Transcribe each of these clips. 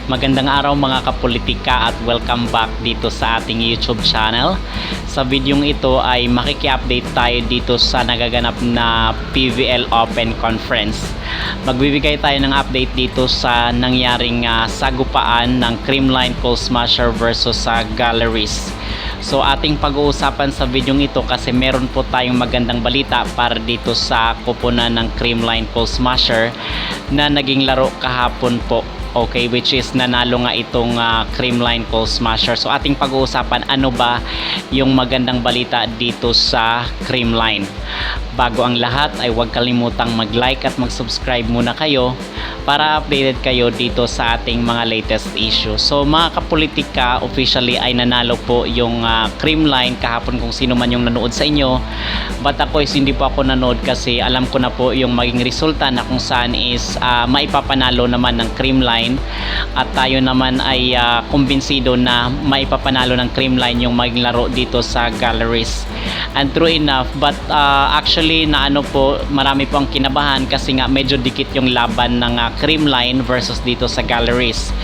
Magandang araw mga kapolitika at welcome back dito sa ating YouTube channel. Sa videong ito ay makiki-update tayo dito sa nagaganap na PVL Open Conference. Magbibigay tayo ng update dito sa nangyaring sagupaan ng Creamline Coal Smasher versus sa Galleries. So ating pag-uusapan sa videong ito kasi meron po tayong magandang balita para dito sa koponan ng Creamline Coal Smasher na naging laro kahapon po. Okay, which is nanalo nga itong Creamline Coal Smasher. So ating pag-uusapan ano ba yung magandang balita dito sa Creamline. Bago ang lahat ay huwag kalimutang mag-like at mag-subscribe muna kayo para updated kayo dito sa ating mga latest issue. So mga kapolitika, officially ay nanalo po yung Creamline kahapon kung sino man yung nanood sa inyo. But ako is hindi po ako nanood kasi alam ko na po yung maging resulta na kung saan is maipapanalo naman ng Creamline at tayo naman ay kumbinsido na maipapanalo ng Creamline yung maging laro dito sa Galleries. And true enough, but actually na ano po, marami po ang kinabahan kasi nga medyo dikit yung laban ng Creamline versus dito sa Galleries.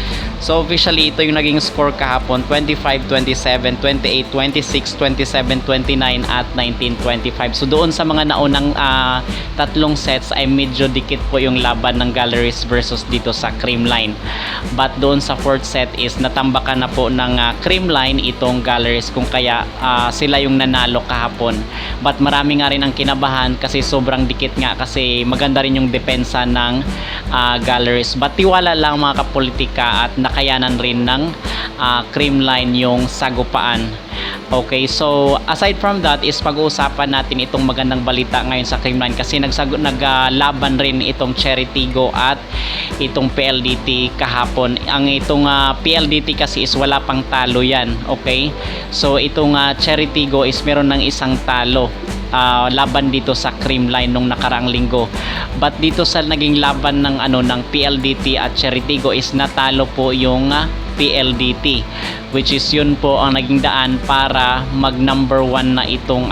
So officially ito yung naging score kahapon, 25-27, 28-26, 27-29 at 19-25. So doon sa mga naunang tatlong sets ay medyo dikit po yung laban ng Galleries versus dito sa Creamline. But doon sa fourth set is natambakan na po ng Creamline itong Galleries kung kaya sila yung nanalo kahapon. But marami nga rin ang kinabahan kasi sobrang dikit nga kasi maganda rin yung depensa ng Galleries. But tiwala lang mga kapolitika at nakayanan rin ng Creamline yung sagupaan. Okay, so aside from that is pag-uusapan natin itong magandang balita ngayon sa Creamline kasi naglaban rin itong Cheritigo at itong PLDT kahapon. Ang itong PLDT kasi is wala pang talo yan. Okay, so itong Cheritigo is meron ng isang talo laban dito sa Creamline nung nakaraang linggo. But dito sa naging laban ng ng PLDT at Cheritigo is natalo po yung PLDT, which is yun po ang naging daan para mag number 1 na itong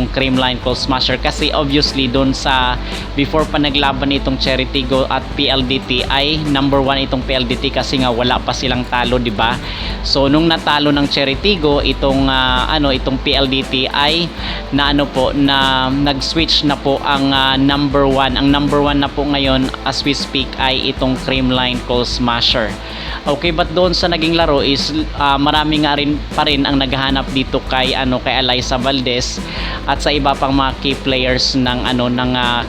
Creamline Coal Smasher kasi obviously doon sa before pa naglaban itong Cheritigo at PLDT ay number 1 itong PLDT kasi nga wala pa silang talo, di ba? So nung natalo ng Cheritigo itong PLDT ay na nag-switch na po ang number 1. Ang number 1 na po ngayon as we speak ay itong Creamline Coal Smasher. Okay, but doon sa naging laro is marami nga rin pa rin ang naghahanap dito kay Alyssa Valdez at sa iba pang mga key players ng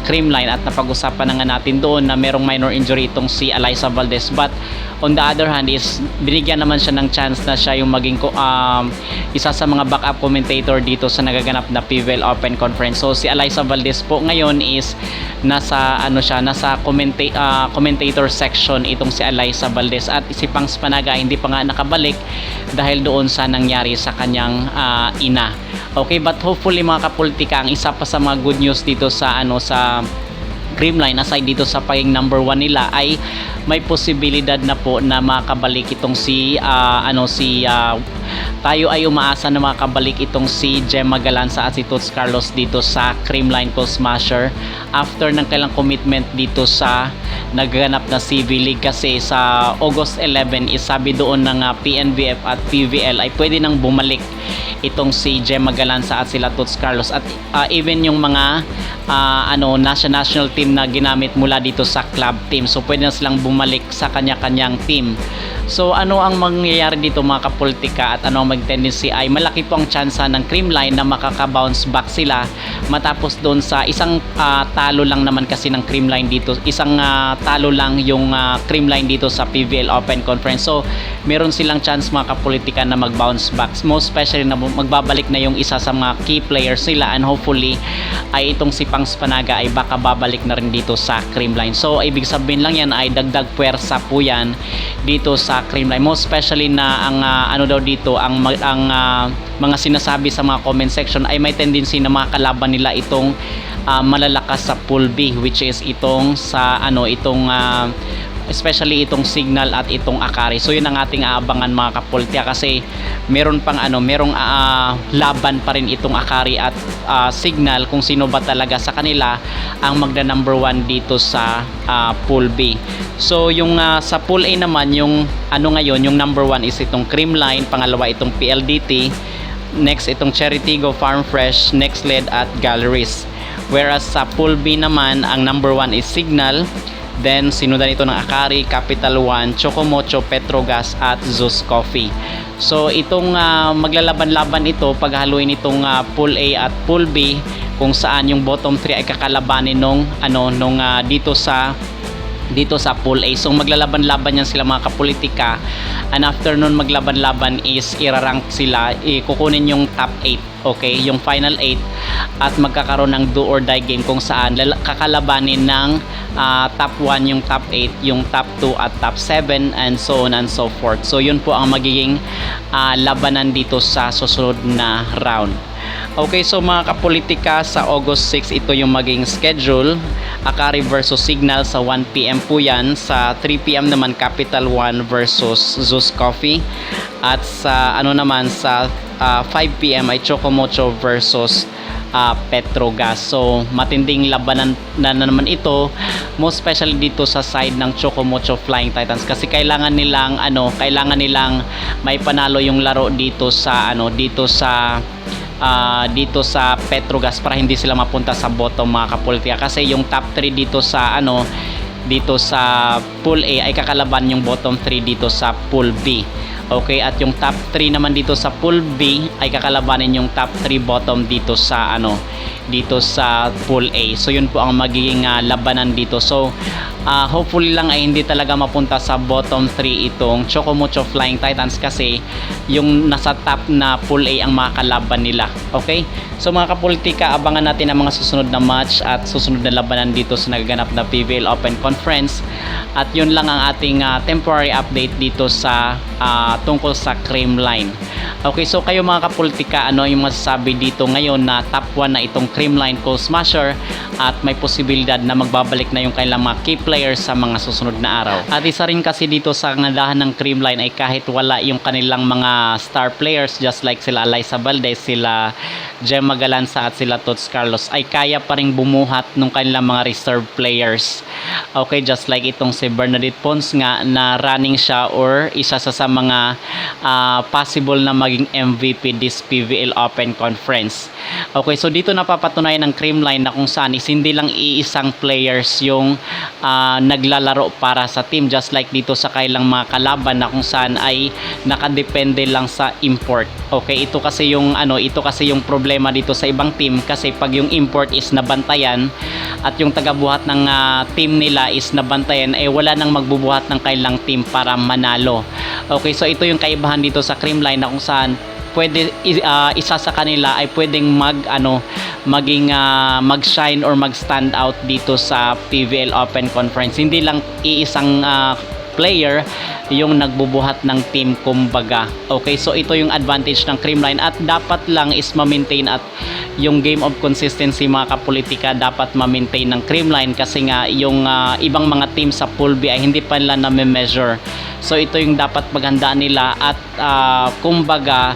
Creamline at napag-usapan na nga natin doon na merong minor injury itong si Alyssa Valdez. But on the other hand is binigyan naman siya ng chance na siya yung maging isa sa mga backup commentator dito sa nagaganap na PVL Open Conference. So si Alyssa Valdez po ngayon is nasa commentator section itong si Alyssa Valdez at si Pangs Panaga hindi pa nga nakabalik dahil doon sa nangyari sa kanyang ina. Okay, but hopefully mga kapolitika, ang isa pa sa mga good news dito sa sa Creamline aside dito sa pagiging number 1 nila ay may posibilidad na po na makabalik itong tayo ay umaasa na makabalik itong si Gemma Galanza at si Toots Carlos dito sa Creamline Coal Smasher after ng kailang commitment dito sa nagganap na CV League kasi sa August 11 is sabi doon ng PNBF at PVL ay pwede nang bumalik itong si Gemma Galanza at sila Toots Carlos at even yung mga national team na ginamit mula dito sa club team, so pwede na silang bumalik sa kanya-kanyang team. So ano ang mangyayari dito mga kapolitika at ano ang mag-tendency ay malaki po ang tsansa ng Creamline na makaka-bounce back sila matapos doon sa isang talo lang naman kasi ng Creamline dito, isang talo lang yung Creamline dito sa PVL Open Conference. So meron silang chance mga kapolitika na mag-bounce back, most especially na magbabalik na yung isa sa mga key players nila and hopefully ay itong si Pangs Panaga ay baka babalik na rin dito sa Creamline. So ibig sabihin lang yan ay dagdag puwersa po yan dito sa Creamline, most especially na ang dito ang mga sinasabi sa mga comment section ay may tendency na makakalaban nila itong malalakas sa Pool B, which is itong especially itong Signal at itong Akari. So yun ang ating aabangan mga kapultiya, kasi meron pang merong laban pa rin itong Akari at Signal kung sino ba talaga sa kanila ang magda number 1 dito sa Pool B. So yung sa Pool A naman, yung ngayon, yung number 1 is itong Creamline, pangalawa itong PLDT, next itong Cherry Tigo, Farm Fresh, Nextled at Galleries. Whereas sa Pool B naman, ang number 1 is Signal, then sinundan ito ng Akari, Capital One, Chocomocho, Petrogas at Zeus Coffee. So itong maglalaban-laban ito, paghaluin itong Pool A at Pool B, kung saan yung bottom 3 ay kakalabanin nung dito sa Pool A. So maglalaban-laban yan sila mga kapolitika, and after nun maglaban-laban is irarank sila, kukunin yung top 8, okay, yung final 8, at magkakaroon ng do or die game kung saan kakalabanin ng top 1 yung top 8, yung top 2 at top 7, and so on and so forth. So yun po ang magiging labanan dito sa susunod na round. Okay, so mga kapolitika, sa August 6 ito yung maging schedule. Akari versus Signal sa 1 PM po yan. Sa 3 PM naman, Capital One versus Zeus Coffee. At sa naman, sa 5 PM ay Chocomocho versus Petrogas. So matinding labanan na naman ito, most especially dito sa side ng Chocomocho Flying Titans, kasi kailangan nilang may panalo yung laro dito sa dito sa Petrogas para hindi sila mapunta sa bottom mga kapultiya, kasi yung top 3 dito sa dito sa Pool A ay kakalaban yung bottom 3 dito sa Pool B. Okay, at yung top 3 naman dito sa Pool B ay kakalabanin yung top 3 bottom dito sa dito sa Pool A. So yun po ang magiging labanan dito. So hopefully lang ay hindi talaga mapunta sa bottom 3 itong Chocomocho Flying Titans, kasi yung nasa top na Pool A ang makakalaban nila. Okay, so mga kapolitika, abangan natin ang mga susunod na match at susunod na labanan dito sa nagaganap na PVL Open Conference. At yun lang ang ating temporary update dito sa tungkol sa Creamline. Okay, so kayo mga kapolitika, ano yung masasabi dito ngayon na top 1 na itong Creamline Cold Smasher, at may posibilidad na magbabalik na yung kailang mga key players sa mga susunod na araw. At isa rin kasi dito sa ngandahan ng Creamline ay kahit wala yung kanilang mga star players, just like sila Alyssa Valdez, sila Gemma Galanza at sila Tots Carlos, ay kaya pa rin bumuhat ng kanilang mga reserve players. Okay, just like itong si Bernadette Pons nga, na running siya or isa sa mga possible na maging MVP this PVL Open Conference. Okay, so dito napapatunayan ng Creamline na kung saan is hindi lang iisang players yung naglalaro para sa team, just like dito sa kailang mga kalaban na kung saan ay nakadepende lang sa import. Okay, ito kasi yung problema dito sa ibang team, kasi pag yung import is nabantayan at yung tagabuhat ng team nila is nabantayan, ay wala nang magbubuhat ng kailang team para manalo. Okay, so ito yung kaibahan dito sa Creamline na kung saan pwede isa sa kanila ay pwedeng mag-shine or mag-stand out dito sa PVL Open Conference. Hindi lang iisang player yung nagbubuhat ng team, kumbaga. Okay, so ito yung advantage ng Creamline, at dapat lang is ma-maintain at yung game of consistency mga kapolitika dapat ma-maintain ng Creamline, kasi nga yung ibang mga team sa Pool B ay hindi pa nila na-measure. So ito yung dapat maghandaan nila, at kumbaga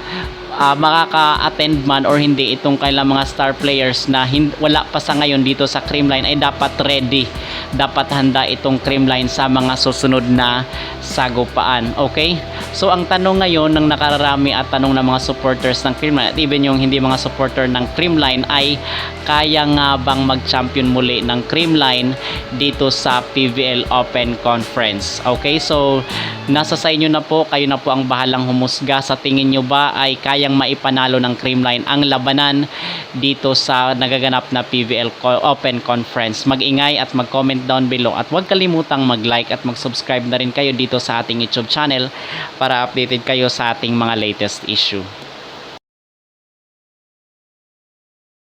makaka-attend man or hindi itong kailang mga star players na wala pa sa ngayon dito sa Creamline, ay dapat ready, dapat handa itong Creamline sa mga susunod na sagupaan. Okay, so ang tanong ngayon ng nakararami at tanong ng mga supporters ng Creamline at even yung hindi mga supporter ng Creamline ay, kaya nga bang mag-champion muli ng Creamline dito sa PVL Open Conference? Okay, so nasa sa inyo na po, kayo na po ang bahalang humusga. Sa tingin nyo ba ay kayang maipanalo ng Creamline ang labanan dito sa nagaganap na PVL Open Conference? Mag-ingay at mag-comment down below, at huwag kalimutang mag-like at mag-subscribe na rin kayo dito sa ating YouTube channel para updated kayo sa ating mga latest issue.